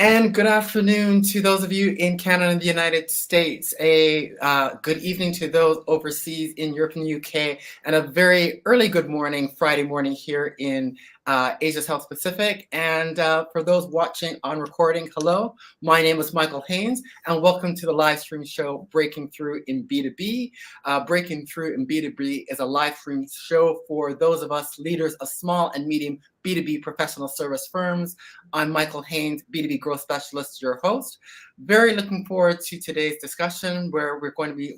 And good afternoon to those of you in Canada and the United States. A good evening to those overseas in Europe and the UK, and a very early good morning, Friday morning here in Asia South Pacific. And for those watching on recording, hello, my name is Michael Haynes, and welcome to the live stream show Breaking Through in B2B. Breaking Through in B2B is a live stream show for those of us leaders of small and medium B2B professional service firms. I'm Michael Haynes, B2B Growth Specialist, your host. Very looking forward to today's discussion where we're going to be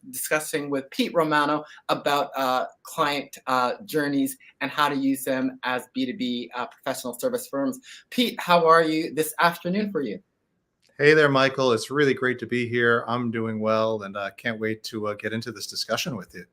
discussing with Pete Romano about client journeys and how to use them as B2B professional service firms. Pete, how are you this afternoon for you? Hey there, Michael. It's really great to be here. I'm doing well, and I can't wait to get into this discussion with you.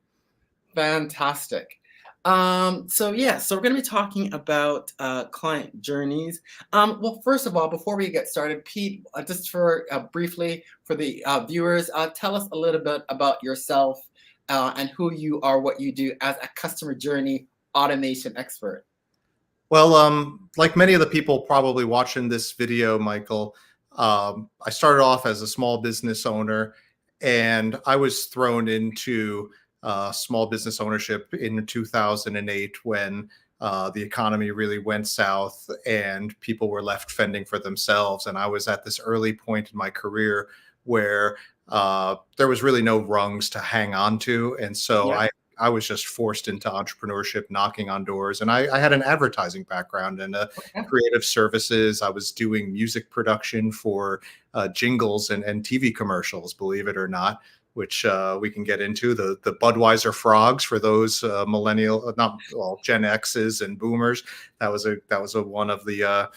Fantastic. So we're going to be talking about client journeys. Well, first of all, before we get started, Pete, just for briefly for the viewers, tell us a little bit about yourself and who you are, what you do as a customer journey automation expert. Well, like many of the people probably watching this video, Michael, I started off as a small business owner, and I was thrown into small business ownership in 2008 when the economy really went south and people were left fending for themselves. And I was at this early point in my career where there was really no rungs to hang on to. And so I was just forced into entrepreneurship, knocking on doors. And I had an advertising background and creative services. I was doing music production for jingles and TV commercials, believe it or not, which we can get into. The Budweiser frogs for those Gen X's and boomers. That was one of the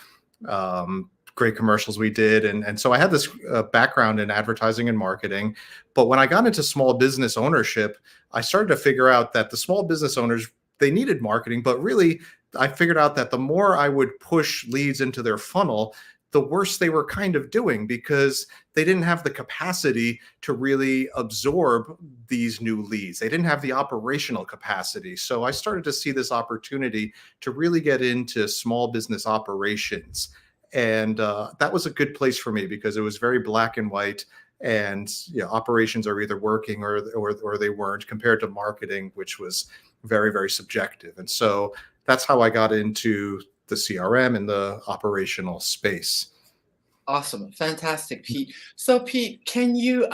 great commercials we did. And so I had this background in advertising and marketing. But when I got into small business ownership, I started to figure out that the small business owners, they needed marketing, but really I figured out that the more I would push leads into their funnel, the worse they were kind of doing, because they didn't have the capacity to really absorb these new leads. They didn't have the operational capacity. So I started to see this opportunity to really get into small business operations. And that was a good place for me because it was very black and white. And operations are either working or they weren't, compared to marketing, which was very, very subjective. And so that's how I got into the CRM and the operational space. Awesome. Fantastic, Pete. So Pete, can you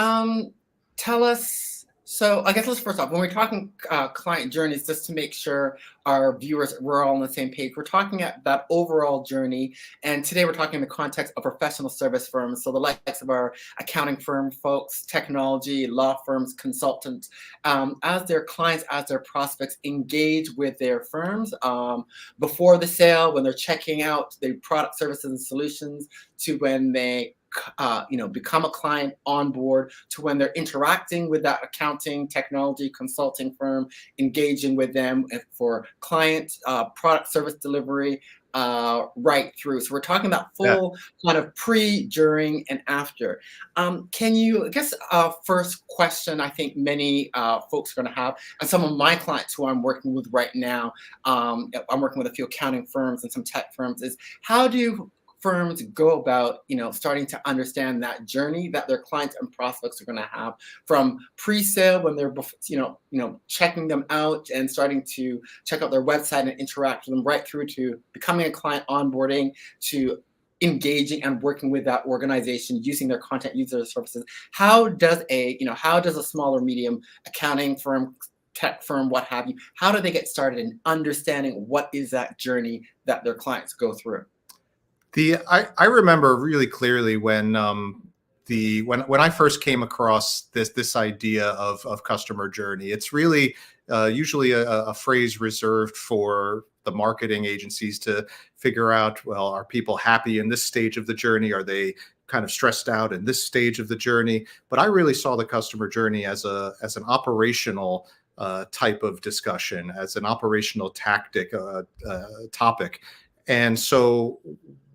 tell us, so I guess let's first off, when we're talking client journeys, just to make sure our viewers, we're all on the same page, we're talking at that overall journey. And today we're talking in the context of professional service firms. So the likes of our accounting firm folks, technology, law firms, consultants, as their clients, as their prospects engage with their firms before the sale, when they're checking out the product, services, and solutions, to when they become a client on board, to when they're interacting with that accounting, technology, consulting firm, engaging with them for client product service delivery, right through. So we're talking about full kind of pre, during, and after. Can you, I guess, first question I think many folks are going to have, and some of my clients who I'm working with right now, I'm working with a few accounting firms and some tech firms, is how do firms go about, starting to understand that journey that their clients and prospects are going to have from pre-sale, when they're, checking them out and starting to check out their website and interact with them, right through to becoming a client, onboarding, to engaging and working with that organization, using their content, using their services. How does a small or medium accounting firm, tech firm, what have you, how do they get started in understanding what is that journey that their clients go through? I remember really clearly when when I first came across this idea of customer journey. It's really usually a phrase reserved for the marketing agencies to figure out, well, are people happy in this stage of the journey? Are they kind of stressed out in this stage of the journey? But I really saw the customer journey as an operational type of discussion, as an operational tactic topic. And so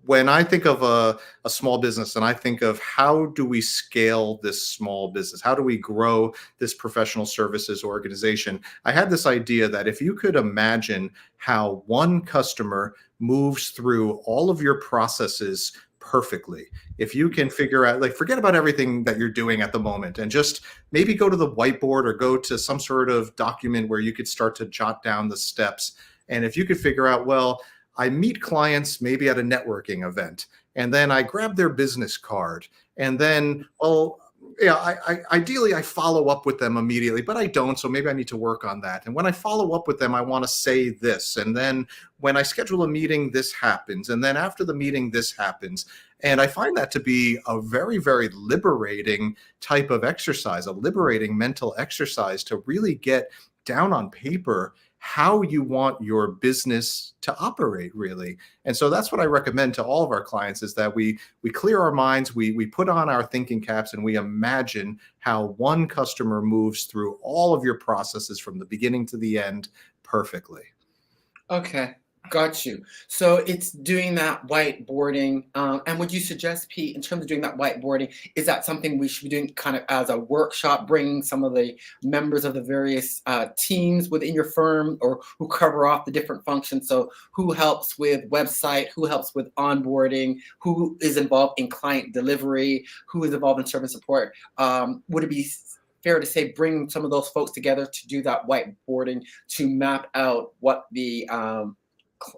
when I think of a small business and I think of how do we scale this small business, how do we grow this professional services organization, I had this idea that if you could imagine how one customer moves through all of your processes perfectly. If you can figure out, like, forget about everything that you're doing at the moment and just maybe go to the whiteboard or go to some sort of document where you could start to jot down the steps. And if you could figure out, well, I meet clients maybe at a networking event, and then I grab their business card, and then, well, yeah, ideally I follow up with them immediately, but I don't. So maybe I need to work on that. And when I follow up with them, I want to say this. And then when I schedule a meeting, this happens. And then after the meeting, this happens. And I find that to be a very, very liberating type of exercise, a liberating mental exercise to really get down on paper how you want your business to operate, really. And so that's what I recommend to all of our clients, is that we clear our minds, we put on our thinking caps, and we imagine how one customer moves through all of your processes from the beginning to the end perfectly. Okay, got you. So it's doing that whiteboarding. And would you suggest, Pete, in terms of doing that whiteboarding, is that something we should be doing kind of as a workshop, bringing some of the members of the various teams within your firm, or who cover off the different functions? So who helps with website, who helps with onboarding, who is involved in client delivery, who is involved in service support? Would it be fair to say bring some of those folks together to do that whiteboarding to map out what the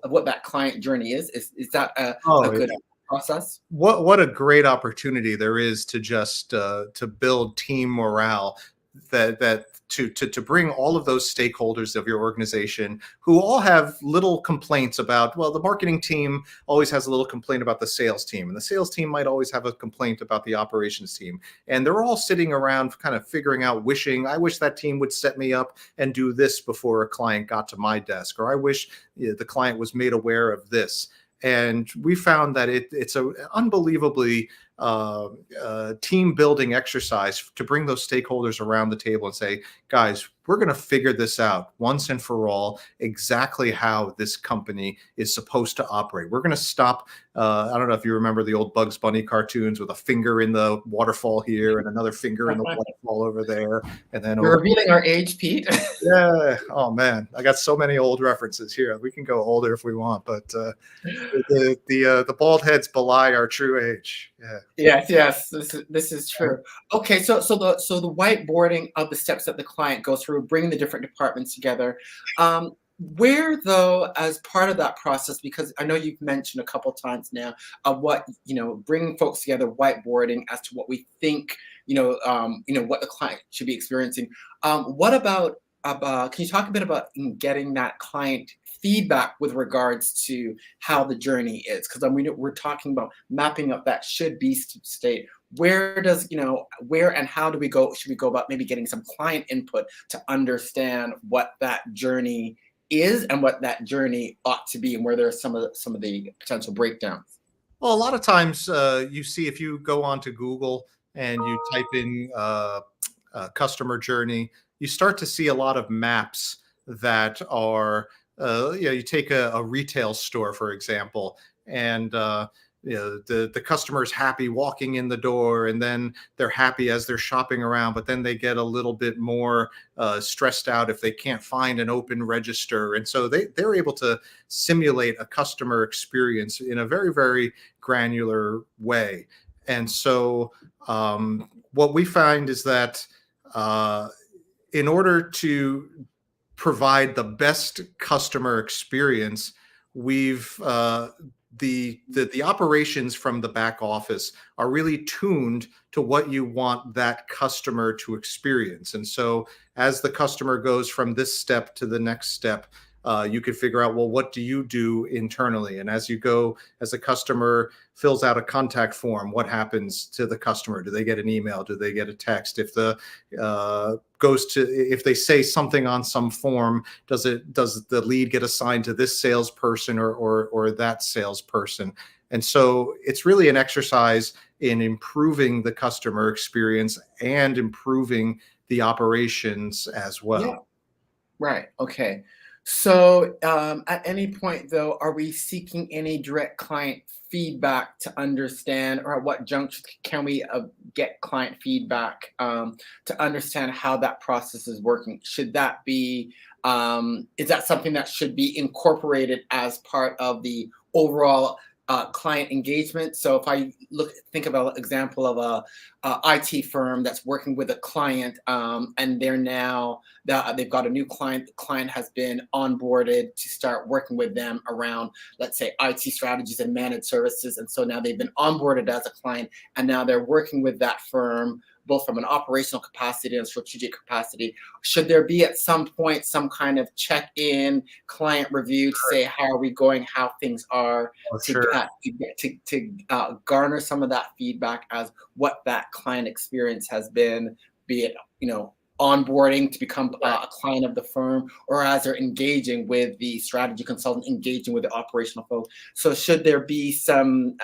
what that client journey is? Is that a Oh, good process? what a great opportunity there is to just to build team morale, that to bring all of those stakeholders of your organization who all have little complaints about, well, the marketing team always has a little complaint about the sales team, and the sales team might always have a complaint about the operations team, and they're all sitting around kind of figuring out, wishing, I wish that team would set me up and do this before a client got to my desk, or I wish, the client was made aware of this. And we found that it's an unbelievably team building exercise to bring those stakeholders around the table and say, guys, we're going to figure this out once and for all, exactly how this company is supposed to operate. We're going to stop. I don't know if you remember the old Bugs Bunny cartoons with a finger in the waterfall here and another finger in the waterfall over there. And then You're revealing our age, Pete. yeah. Oh man, I got so many old references here. We can go older if we want, but the bald heads belie our true age. Yeah. Yes. This is true. Okay, so the whiteboarding of the steps that the client goes through, bringing the different departments together. Where though, as part of that process, because I know you've mentioned a couple times now of what, bringing folks together, whiteboarding as to what we think, what the client should be experiencing. What about can you talk a bit about getting that client feedback with regards to how the journey is? Because we're talking about mapping up that should be state. Where does, where and how do we go? Should we go about maybe getting some client input to understand what that journey is and what that journey ought to be, and where there are some of the potential breakdowns? Well, a lot of times you see, if you go onto Google and you type in customer journey, you start to see a lot of maps that are, you take a retail store, for example, and the customer is happy walking in the door, and then they're happy as they're shopping around, but then they get a little bit more stressed out if they can't find an open register. And so they're able to simulate a customer experience in a very, very granular way. And so what we find is that in order to provide the best customer experience, we've the operations from the back office are really tuned to what you want that customer to experience. And so as the customer goes from this step to the next step, you could figure out, well, what do you do internally? And as you go, as a customer fills out a contact form, what happens to the customer? Do they get an email? Do they get a text? If if they say something on some form, does the lead get assigned to this salesperson or that salesperson? And so it's really an exercise in improving the customer experience and improving the operations as well. Yeah. Right. Okay. So, at any point, though, are we seeking any direct client feedback to understand, or at what juncture can we get client feedback to understand how that process is working? Should that be, is that something that should be incorporated as part of the overall client engagement. So if I think about an example of a IT firm that's working with a client, and they've got a new client. The client has been onboarded to start working with them around, let's say, IT strategies and managed services. And so now they've been onboarded as a client, and now they're working with that firm both from an operational capacity and strategic capacity. Should there be at some point some kind of check-in client review to say how are we going, how things are, Oh, to sure. garner some of that feedback as what that client experience has been, be it onboarding to become a client of the firm, or as they're engaging with the strategy consultant, engaging with the operational folks. So should there be some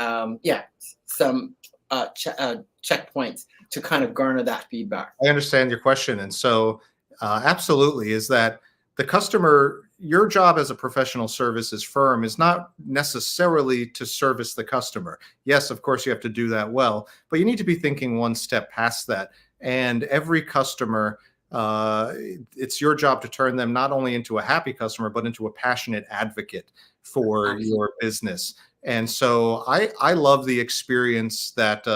checkpoints to kind of garner that feedback? I understand your question. And so, absolutely, is that the customer, your job as a professional services firm is not necessarily to service the customer. Yes, of course, you have to do that well, but you need to be thinking one step past that. And every customer, it's your job to turn them not only into a happy customer, but into a passionate advocate for Absolutely. your business. And so I love the experience that,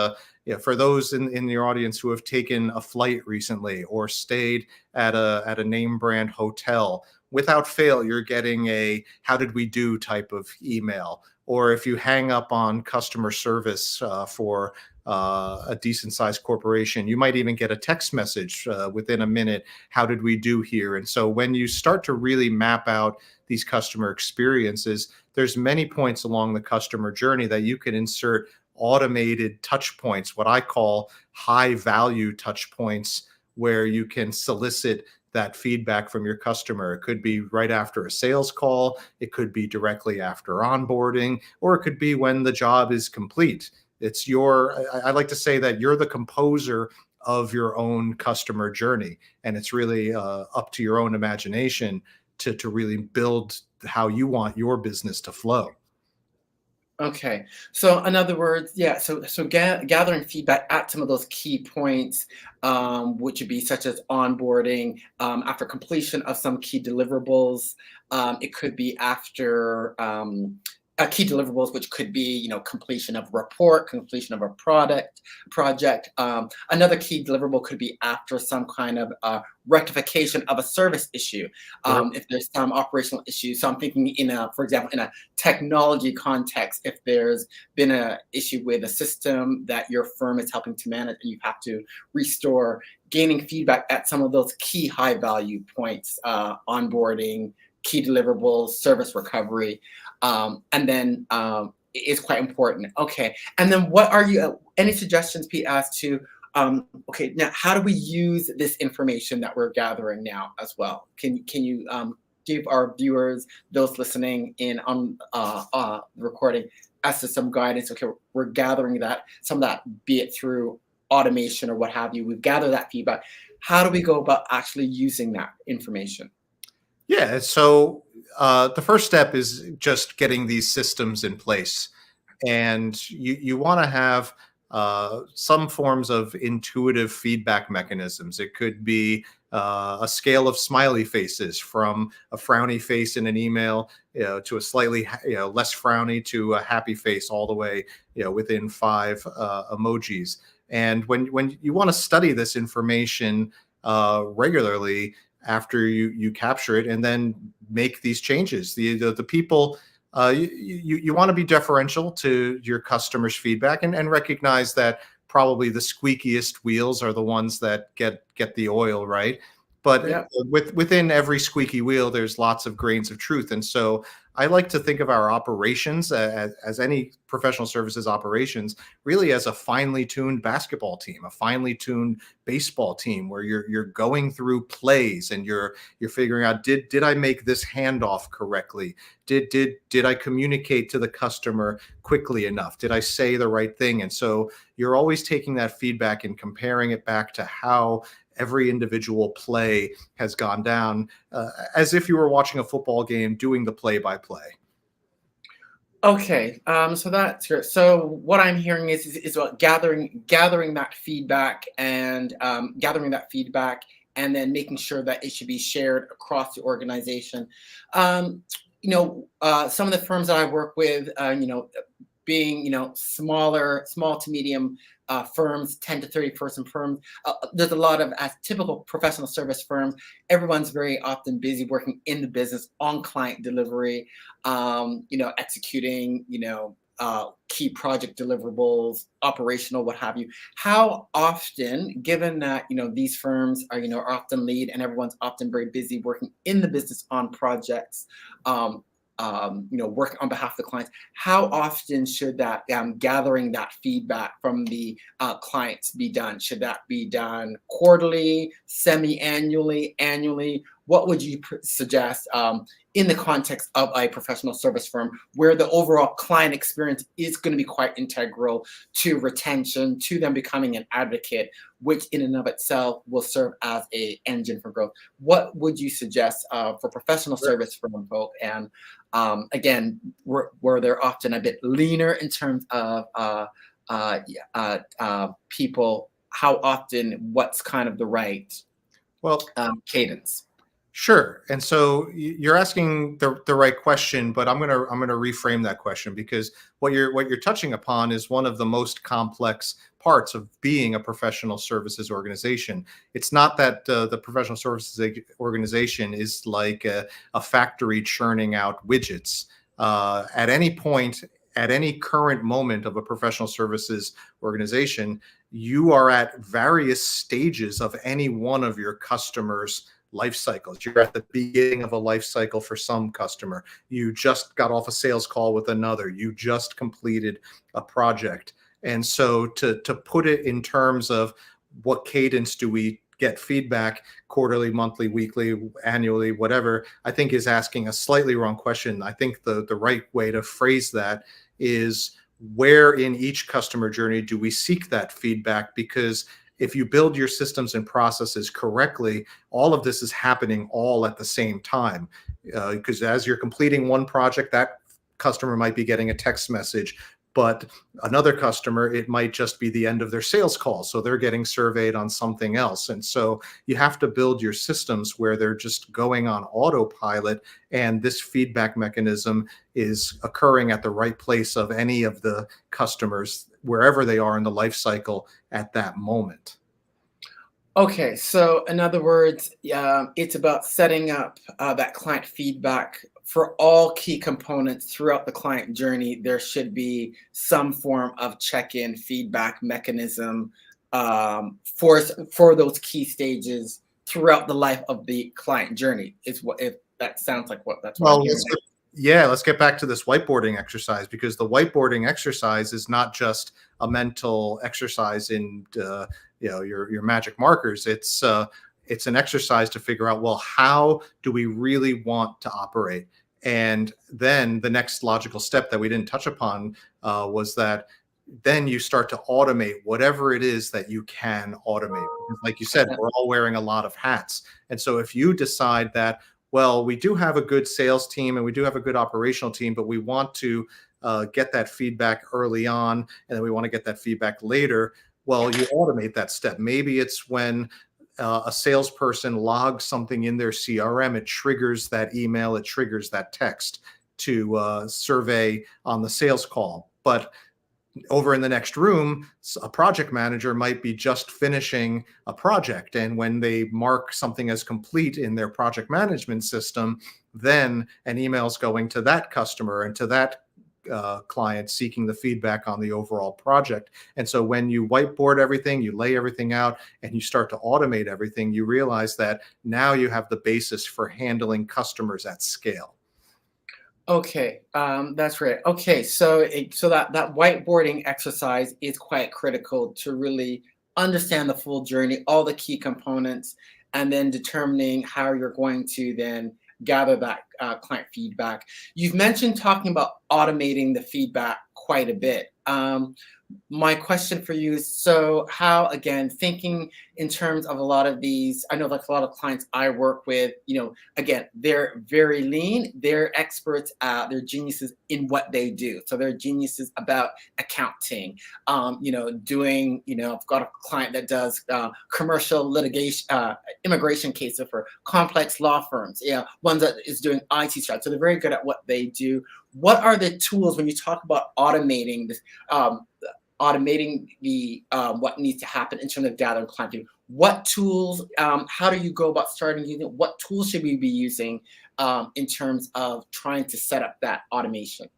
yeah, for those in your audience who have taken a flight recently or stayed at a name brand hotel, without fail, you're getting a "How did we do?" type of email. Or if you hang up on customer service for a decent sized corporation, you might even get a text message within a minute. How did we do here? And so when you start to really map out these customer experiences, there's many points along the customer journey that you can insert automated touch points, what I call high value touch points, where you can solicit that feedback from your customer. It could be right after a sales call, it could be directly after onboarding, or it could be when the job is complete. It's I like to say that you're the composer of your own customer journey, and it's really up to your own imagination to really build how you want your business to flow. Okay. So in other words, yeah. So gathering feedback at some of those key points, which would be such as onboarding, after completion of some key deliverables. It could be after key deliverables, which could be completion of a report, completion of a project. Another key deliverable could be after some kind of rectification of a service issue. Sure. If there's some operational issue. So I'm thinking for example, in a technology context, if there's been an issue with a system that your firm is helping to manage and you have to restore, gaining feedback at some of those key high value points, onboarding, key deliverables, service recovery, and then is quite important. Okay, and then what are any suggestions, Pete, as to okay, now how do we use this information that we're gathering now as well? Can you give our viewers, those listening in on the recording, as to some guidance? Okay, we're gathering some of that, be it through automation or what have you. We've gathered that feedback. How do we go about actually using that information? Yeah. So the first step is just getting these systems in place, and you want to have some forms of intuitive feedback mechanisms. It could be a scale of smiley faces, from a frowny face in an email, to a slightly less frowny to a happy face, all the way within five emojis. And when you want to study this information regularly after you capture it, and then make these changes. The people, you want to be deferential to your customers' feedback, and recognize that probably the squeakiest wheels are the ones that get the oil, right? But Yeah. within every squeaky wheel, there's lots of grains of truth. And so I like to think of our operations, as any professional services operations, really as a finely tuned basketball team, a finely tuned baseball team, where you're going through plays, and you're figuring out, did I make this handoff correctly? Did I communicate to the customer quickly enough? Did I say the right thing? And so you're always taking that feedback and comparing it back to how every individual play has gone down, as if you were watching a football game, doing the play by play. Okay, so that's good. So what I'm hearing is about gathering that feedback, and then making sure that it should be shared across the organization. Some of the firms that I work with, being, small to medium firms, 10 to 30 person firms. There's a lot of, as typical professional service firms, everyone's very often busy working in the business on client delivery, executing, key project deliverables, operational, what have you. How often, given that these firms are often lead and everyone's often very busy working in the business on projects, working on behalf of the clients, how often should that gathering that feedback from the clients be done? Should that be done quarterly, semi-annually, annually? What would you suggest in the context of a professional service firm where the overall client experience is going to be quite integral to retention, to them becoming an advocate, which in and of itself will serve as an engine for growth? What would you suggest for professional service firm folk? And again, where they're often a bit leaner in terms of people, how often, what's kind of the right cadence? Sure. And so you're asking the right question, but I'm gonna reframe that question, because what you're touching upon is one of the most complex parts of being a professional services organization. It's not that the professional services organization is like a factory churning out widgets. At any point, at any current moment of a professional services organization, you are at various stages of any one of your customers' life cycles. You're at the beginning of a life cycle for some customer. You just got off a sales call with another. You just completed a project. And so to put it in terms of what cadence do we get feedback, quarterly, monthly, weekly, annually, whatever, I think is asking a slightly wrong question. I think the right way to phrase that is, where in each customer journey do we seek that feedback? Because if you build your systems and processes correctly, all of this is happening all at the same time. Because as you're completing one project, that customer might be getting a text message, but another customer, it might just be the end of their sales call. So they're getting surveyed on something else. And so you have to build your systems where they're just going on autopilot, and this feedback mechanism is occurring at the right place of any of the customers, wherever they are in the life cycle at that moment. Okay, so in other words, it's about setting up that client feedback for all key components throughout the client journey. There should be some form of check-in feedback mechanism for those key stages throughout the life of the client journey. Is what, if that sounds like what that's what I'm hearing. Let's get back to this whiteboarding exercise, because the whiteboarding exercise is not just a mental exercise in your magic markers. It's an exercise to figure out, well, how do we really want to operate? And then the next logical step that we didn't touch upon was that then you start to automate whatever it is that you can automate. Because like you said, we're all wearing a lot of hats. And so if you decide that, well, we do have a good sales team and we do have a good operational team, but we want to get that feedback early on, and then we want to get that feedback later, well, you automate that step. Maybe it's when a salesperson logs something in their CRM, it triggers that email, it triggers that text to survey on the sales call. But over in the next room, a project manager might be just finishing a project. And when they mark something as complete in their project management system, then an email is going to that customer and to that client seeking the feedback on the overall project. And so when you whiteboard everything, you lay everything out, and you start to automate everything, you realize that now you have the basis for handling customers at scale. Okay, that's right. Okay, so that whiteboarding exercise is quite critical to really understand the full journey, all the key components, and then determining how you're going to then gather that client feedback. You've mentioned talking about automating the feedback quite a bit. My question for you is, so how, again, thinking in terms of a lot of these, I know like a lot of clients I work with, again, they're very lean, they're experts, they're geniuses in what they do. So they're geniuses about accounting, doing, I've got a client that does commercial litigation, immigration cases for complex law firms, one that is doing IT strategy. So they're very good at what they do. what are the tools when you talk about automating this, automating the what needs to happen in terms of gathering client data? What tools? How do you go about starting using? What tools should we be using in terms of trying to set up that automation?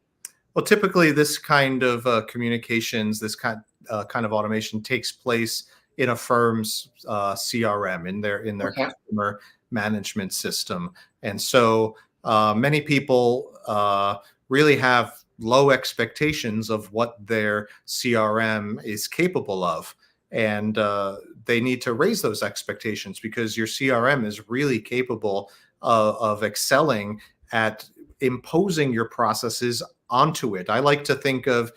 Well, typically this kind of communications, this kind of automation takes place in a firm's CRM, in their Okay. customer management system, and so many people really have low expectations of what their CRM is capable of, and they need to raise those expectations because your CRM is really capable of excelling at imposing your processes onto it. I like to think of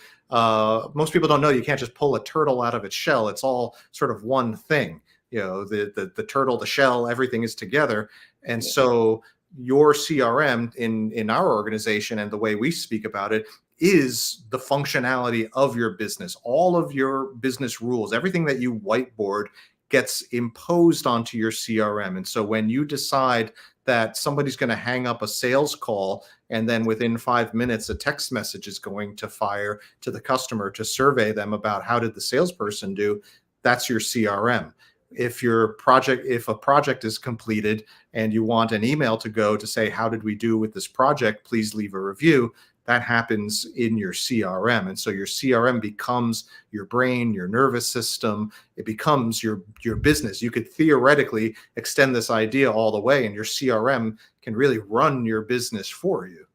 most people don't know you can't just pull a turtle out of its shell. It's all sort of one thing. The turtle, the shell, everything is together. And Yeah. so your CRM in our organization and the way we speak about it is the functionality of your business. All of your business rules, everything that you whiteboard gets imposed onto your CRM. And so when you decide that somebody's going to hang up a sales call and then within 5 minutes a text message is going to fire to the customer to survey them about how did the salesperson do, that's your CRM. If a project is completed and you want an email to go to say how did we do with this project, please leave a review, that happens in your CRM. And so your CRM becomes your brain, your nervous system. It becomes your business. You could theoretically extend this idea all the way, and your CRM can really run your business for you.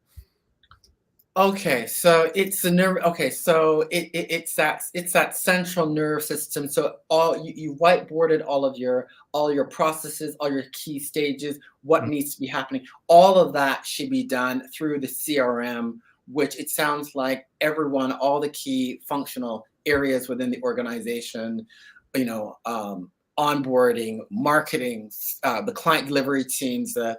Okay, so it's the nerve. Okay, so it's that central nerve system. So you whiteboarded all your processes, all your key stages, what Mm. needs to be happening. All of that should be done through the CRM, which it sounds like everyone, all the key functional areas within the organization, you know, onboarding, marketing, the client delivery teams, the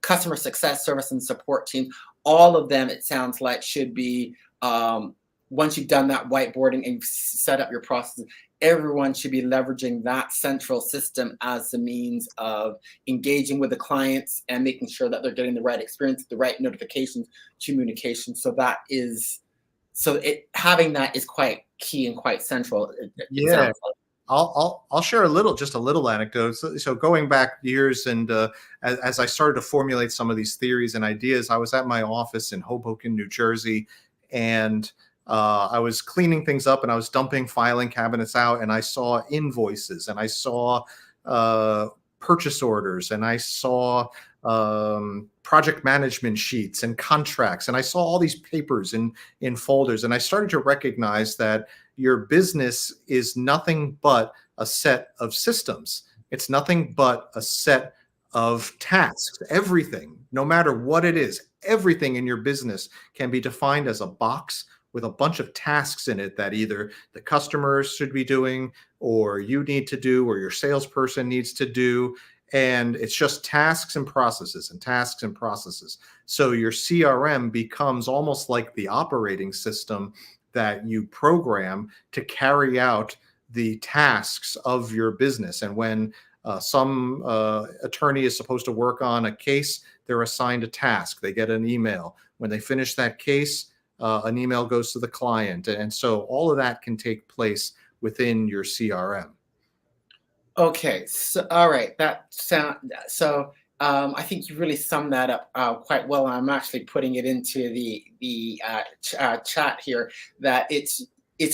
customer success, service, and support teams, all of them, it sounds like, should be, once you've done that whiteboarding and you've set up your processes, everyone should be leveraging that central system as the means of engaging with the clients and making sure that they're getting the right experience, the right notifications, communication. So that is, so it having that is quite key and quite central. It Yeah. sounds like. I'll share just a little anecdote. So going back years, and as I started to formulate some of these theories and ideas, I was at my office in Hoboken, New Jersey, and I was cleaning things up, and I was dumping filing cabinets out, and I saw invoices, and I saw uh, purchase orders, and I saw project management sheets and contracts, and I saw all these papers in folders, and I started to recognize that your business is nothing but a set of systems. It's nothing but a set of tasks. Everything, no matter what it is, everything in your business can be defined as a box with a bunch of tasks in it that either the customers should be doing, or you need to do, or your salesperson needs to do. And it's just tasks and processes and tasks and processes. So your CRM becomes almost like the operating system that you program to carry out the tasks of your business. And when some attorney is supposed to work on a case, they're assigned a task. They get an email. When they finish that case, an email goes to the client. And so all of that can take place within your CRM. Okay, so all right, that sound so. I think you really summed that up quite well. I'm actually putting it into the chat here that it's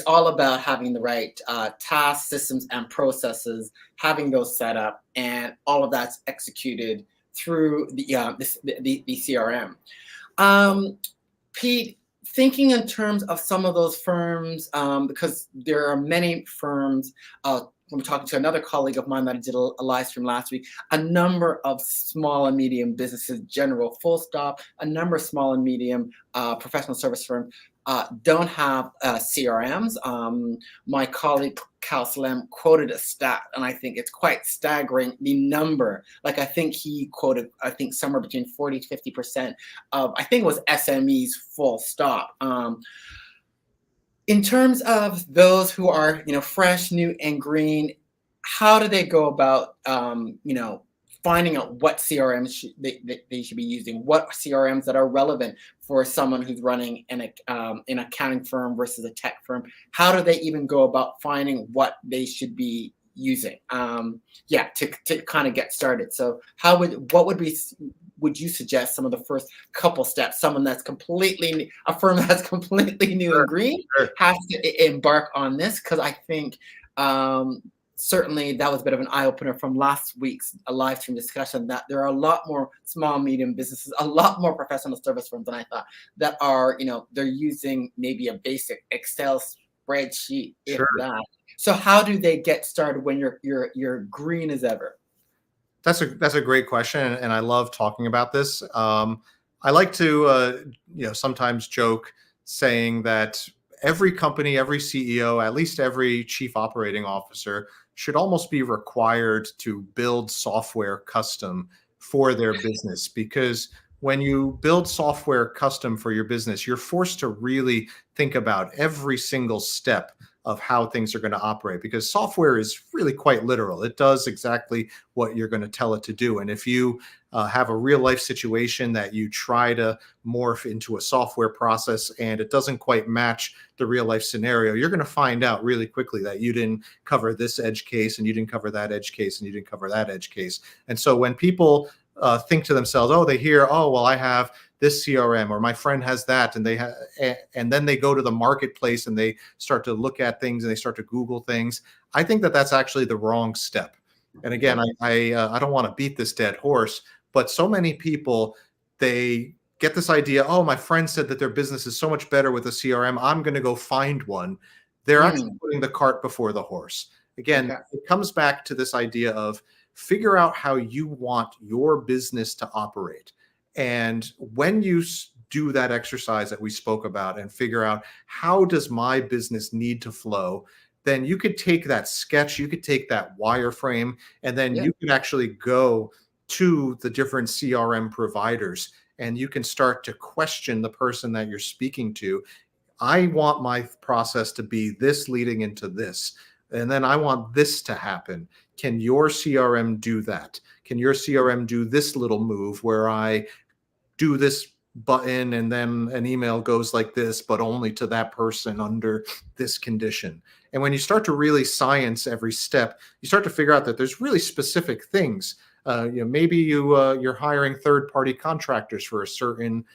all about having the right task systems and processes, having those set up, and all of that's executed through the CRM. Um, Pete, thinking in terms of some of those firms, because there are many firms. I'm talking to another colleague of mine that I did a live stream last week. A number of small and medium businesses, general, full stop. A number of small and medium professional service firms don't have CRMs. My colleague Cal Salem quoted a stat, and I think it's quite staggering. The number, like I think he quoted, I think somewhere between 40 to 50% of, I think it was SMEs, full stop. In terms of those who are, fresh, new, and green, how do they go about, finding out what CRMs they should be using, what CRMs that are relevant for someone who's running an accounting firm versus a tech firm. How do they even go about finding what they should be using? To kind of get started. So would you suggest some of the first couple steps? Someone that's a firm that's completely new and green Sure. has to embark on this, because I think certainly that was a bit of an eye opener from last week's live stream discussion, that there are a lot more small, medium businesses, a lot more professional service firms than I thought, that are, they're using maybe a basic Excel spreadsheet, if Sure. that. So how do they get started when you're green as ever? That's a great question, and I love talking about this. I like to sometimes joke saying that every company, every CEO, at least every chief operating officer should almost be required to build software custom for their business, because when you build software custom for your business, you're forced to really think about every single step of how things are going to operate, because software is really quite literal. It does exactly what you're going to tell it to do. And if you have a real life situation that you try to morph into a software process and it doesn't quite match the real life scenario, you're going to find out really quickly that you didn't cover this edge case, and you didn't cover that edge case, and you didn't cover that edge case. And so when people think to themselves, they hear, well, I have this CRM, or my friend has that, and then they go to the marketplace and they start to look at things and they start to Google things. I think that that's actually the wrong step. And again, I don't want to beat this dead horse, but so many people, they get this idea, my friend said that their business is so much better with a CRM, I'm going to go find one. They're actually putting the cart before the horse. Again, It comes back to this idea of figure out how you want your business to operate. And when you do that exercise that we spoke about and figure out how does my business need to flow, then you could take that sketch, you could take that wireframe, and then you could actually go to the different CRM providers and you can start to question the person that you're speaking to. I want my process to be this leading into this, and then I want this to happen. Can your CRM do that? Can your CRM do this little move where I do this button and then an email goes like this, but only to that person under this condition? And when you start to really science every step, you start to figure out that there's really specific things. Maybe you're hiring third-party contractors for a certain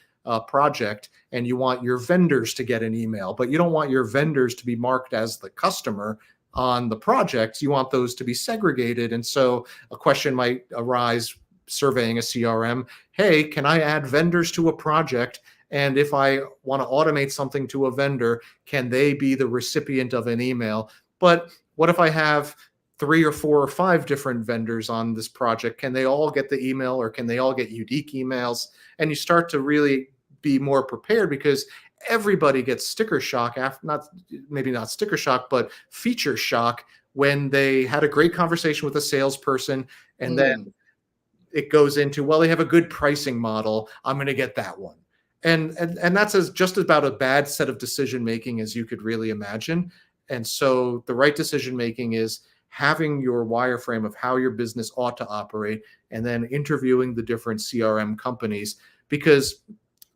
project, and you want your vendors to get an email, but you don't want your vendors to be marked as the customer on the project. You want those to be segregated. And so a question might arise surveying a CRM. Hey, can I add vendors to a project? And if I want to automate something to a vendor, can they be the recipient of an email? But what if I have 3 or 4 or 5 different vendors on this project? Can they all get the email, or can they all get unique emails? And you start to really be more prepared, because everybody gets sticker shock, maybe not sticker shock, but feature shock, when they had a great conversation with a salesperson and then it goes into, well, they have a good pricing model, I'm going to get that one. And that's just about a bad set of decision making as you could really imagine. And so the right decision making is having your wireframe of how your business ought to operate, and then interviewing the different CRM companies. Because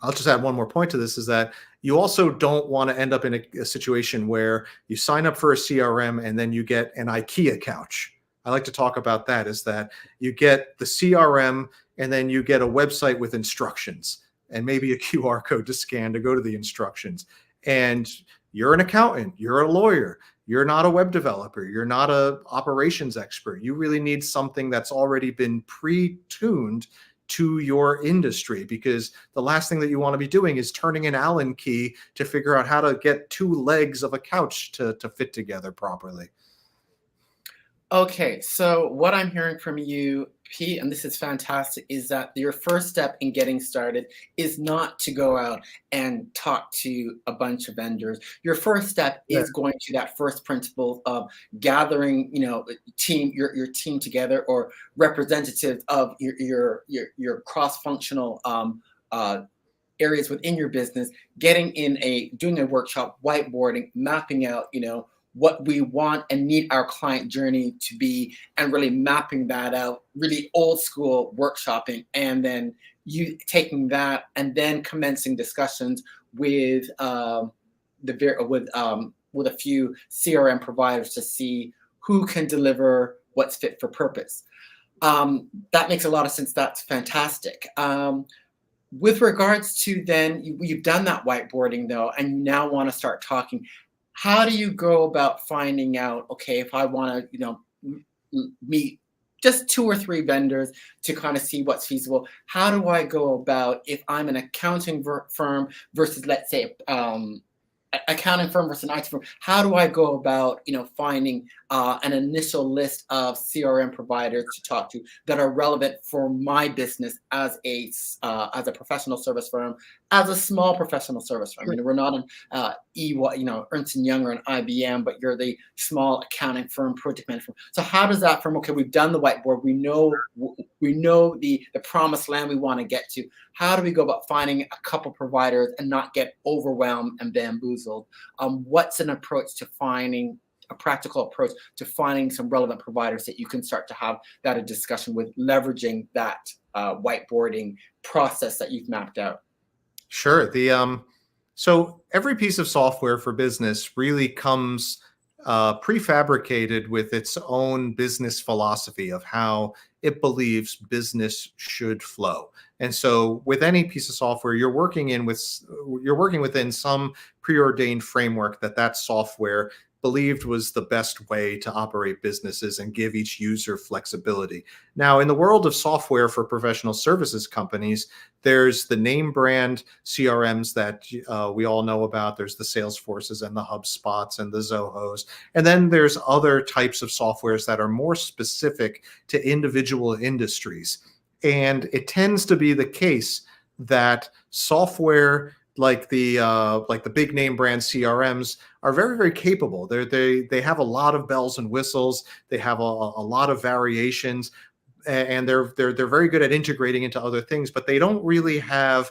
I'll just add one more point to this, is that you also don't want to end up in a situation where you sign up for a CRM and then you get an IKEA couch. I like to talk about that, is that you get the CRM and then you get a website with instructions and maybe a QR code to scan to go to the instructions. And you're an accountant, you're a lawyer, you're not a web developer, you're not an operations expert. You really need something that's already been pre-tuned to your industry, because the last thing that you want to be doing is turning an Allen key to figure out how to get 2 legs of a couch to fit together properly. Okay, so what I'm hearing from you, Pete, and this is fantastic, is that your first step in getting started is not to go out and talk to a bunch of vendors. Your first step is going to that first principle of gathering, your team together, or representatives of your cross-functional areas within your business, doing a workshop, whiteboarding, mapping out, what we want and need our client journey to be, and really mapping that out, really old school workshopping, and then you taking that and then commencing discussions with with a few CRM providers to see who can deliver what's fit for purpose. That makes a lot of sense. That's fantastic. With regards to then, you've done that whiteboarding though, and you now want to start talking. How do you go about finding out, okay, if I want to, meet just 2 or 3 vendors to kind of see what's feasible? How do I go about, if I'm an accounting firm versus, let's say, accounting firm versus an IT firm? How do I go about, finding an initial list of CRM providers to talk to that are relevant for my business as a professional service firm, as a small professional service firm? We're not an EY, Ernst and Young or an IBM, but you're the small accounting firm, project management firm. So how does that firm? Okay, we've done the whiteboard. We know the promised land we want to get to. How do we go about finding a couple providers and not get overwhelmed and bamboozled? What's an approach to finding a practical approach to finding some relevant providers that you can start to have that a discussion with, leveraging that whiteboarding process that you've mapped out? Sure. So every piece of software for business really comes prefabricated with its own business philosophy of how it believes business should flow. And so with any piece of software, you're working within some preordained framework that software believed was the best way to operate businesses and give each user flexibility. Now, in the world of software for professional services companies, there's the name brand CRMs that we all know about. There's the Salesforces and the HubSpots and the Zohos. And then there's other types of softwares that are more specific to individual industries. And it tends to be the case that software like the big name brand CRMs are very, very capable. They have a lot of bells and whistles. They have a lot of variations, and they're very good at integrating into other things. But they don't really have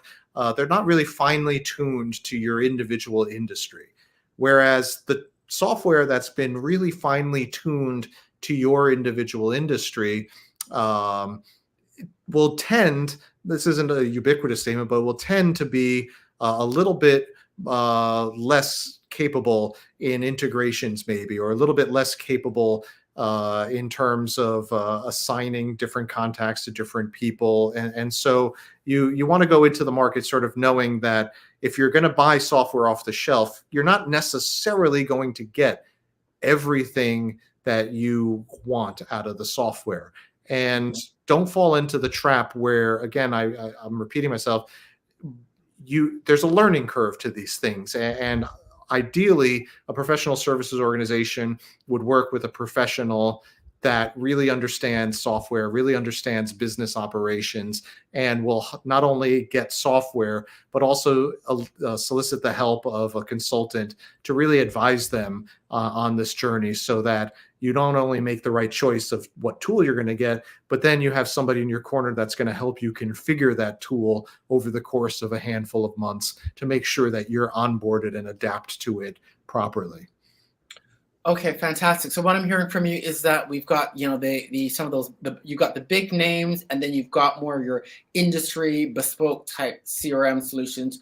they're not really finely tuned to your individual industry. Whereas the software that's been really finely tuned to your individual industry will tend. This isn't a ubiquitous statement, but will tend to be a little bit less capable in integrations, maybe, or a little bit less capable in terms of assigning different contacts to different people. And so you want to go into the market sort of knowing that if you're going to buy software off the shelf, you're not necessarily going to get everything that you want out of the software. And don't fall into the trap where, again, I'm repeating myself, there's a learning curve to these things. And ideally, a professional services organization would work with a professional that really understands software, really understands business operations, and will not only get software, but also solicit the help of a consultant to really advise them on this journey, so that you don't only make the right choice of what tool you're going to get, but then you have somebody in your corner that's going to help you configure that tool over the course of a handful of months to make sure that you're onboarded and adapt to it properly. Okay, fantastic. So what I'm hearing from you is that we've got, you've got the big names, and then you've got more of your industry bespoke type CRM solutions,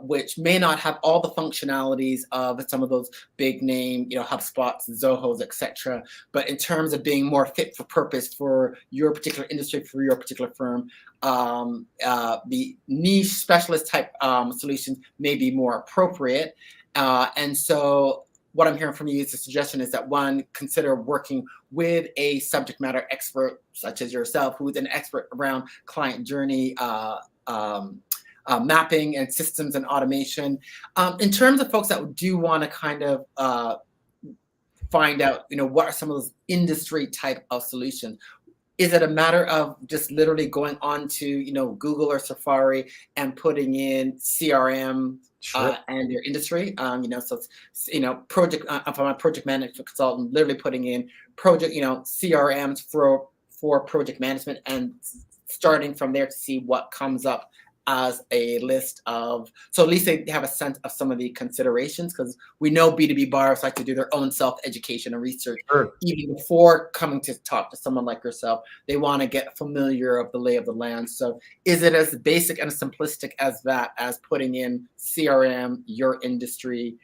which may not have all the functionalities of some of those big name, HubSpots, Zohos, etc. But in terms of being more fit for purpose for your particular industry, for your particular firm, the niche specialist type solutions may be more appropriate. And so what I'm hearing from you is a suggestion is that, one, consider working with a subject matter expert such as yourself, who is an expert around client journey mapping and systems and automation. In terms of folks that do want to kind of find out, what are some of those industry type of solutions? Is it a matter of just literally going on to, Google or Safari and putting in CRM? Sure. And your industry, so project. If I'm a project management consultant, literally putting in project, CRMs for project management, and starting from there to see what comes up as a list of, so at least they have a sense of some of the considerations, because we know B2B buyers like to do their own self-education and research Sure. even before coming to talk to someone like yourself. They want to get familiar of the lay of the land. So is it as basic and simplistic as that, as putting in CRM, your industry,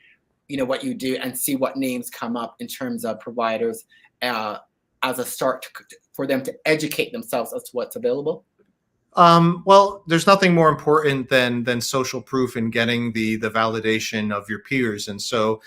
what you do, and see what names come up in terms of providers, uh, as a start for them to educate themselves as to what's available? Well, there's nothing more important than social proof and getting the validation of your peers. And so,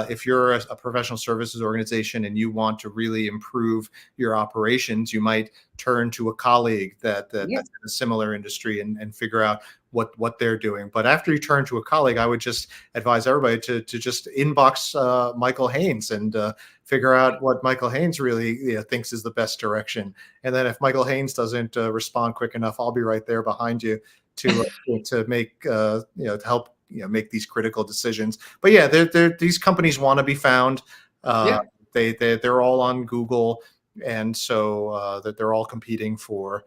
if you're a professional services organization and you want to really improve your operations, you might turn to a colleague Yeah. that's in a similar industry and figure out what they're doing. But after you turn to a colleague, I would just advise everybody to just inbox Michael Haynes and figure out what Michael Haynes really thinks is the best direction. And then if Michael Haynes doesn't respond quick enough, I'll be right there behind you to make to help make these critical decisions. But yeah, these companies want to be found. Uh, Yeah. they're all on Google, and so that they're all competing for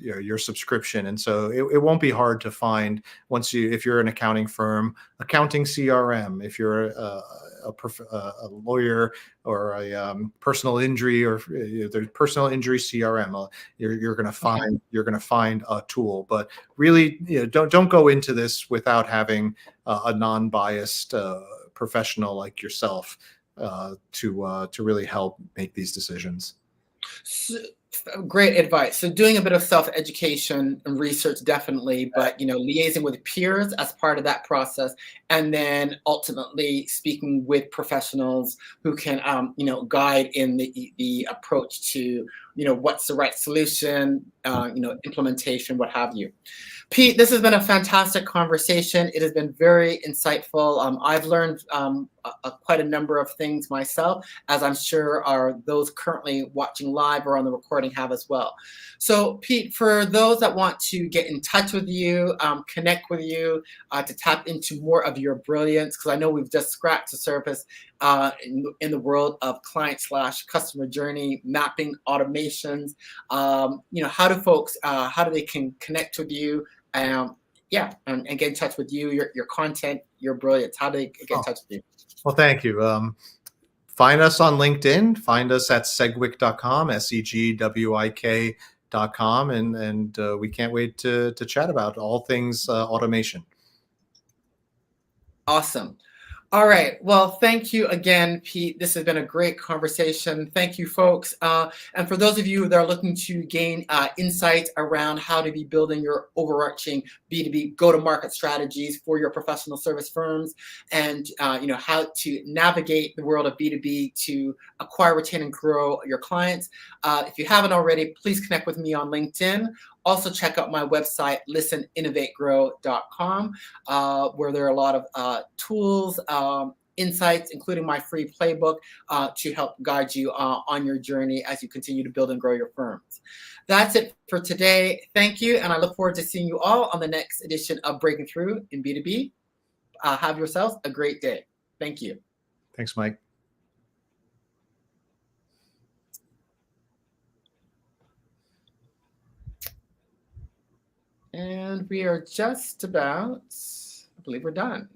your subscription. And so it won't be hard to find if you're an accounting firm, accounting CRM. If you're a lawyer or a personal injury or there's personal injury CRM, you're going to Okay. find a tool. But really, don't go into this without having a non-biased professional like yourself to really help make these decisions. So, great advice. So doing a bit of self-education and research, definitely, but liaising with peers as part of that process, and then ultimately speaking with professionals who can, guide in the approach to, what's the right solution, implementation, what have you. Pete, this has been a fantastic conversation. It has been very insightful. I've learned quite a number of things myself, as I'm sure are those currently watching live or on the recording have as well. So, Pete, for those that want to get in touch with you, connect with you, to tap into more of your brilliance, because I know we've just scratched the surface in the world of client/customer journey mapping automations. How do folks, how do they can connect with you? Yeah, and get in touch with you, your content, your brilliance. How do they get in Oh, touch with you? well, thank you. Find us on LinkedIn. Find us at segwik.com, segwik.com, and we can't wait to chat about all things automation. Awesome. All right. Well, thank you again, Pete. This has been a great conversation. Thank you, folks. And for those of you that are looking to gain insight around how to be building your overarching B2B go-to-market strategies for your professional service firms, and how to navigate the world of B2B to acquire, retain, and grow your clients. If you haven't already, please connect with me on LinkedIn. Also, check out my website, listeninnovategrow.com, where there are a lot of tools, insights, including my free playbook, to help guide you on your journey as you continue to build and grow your firms. That's it for today. Thank you, and I look forward to seeing you all on the next edition of Breaking Through in B2B. Have yourselves a great day. Thank you. Thanks, Mike. And we are just about, I believe we're done.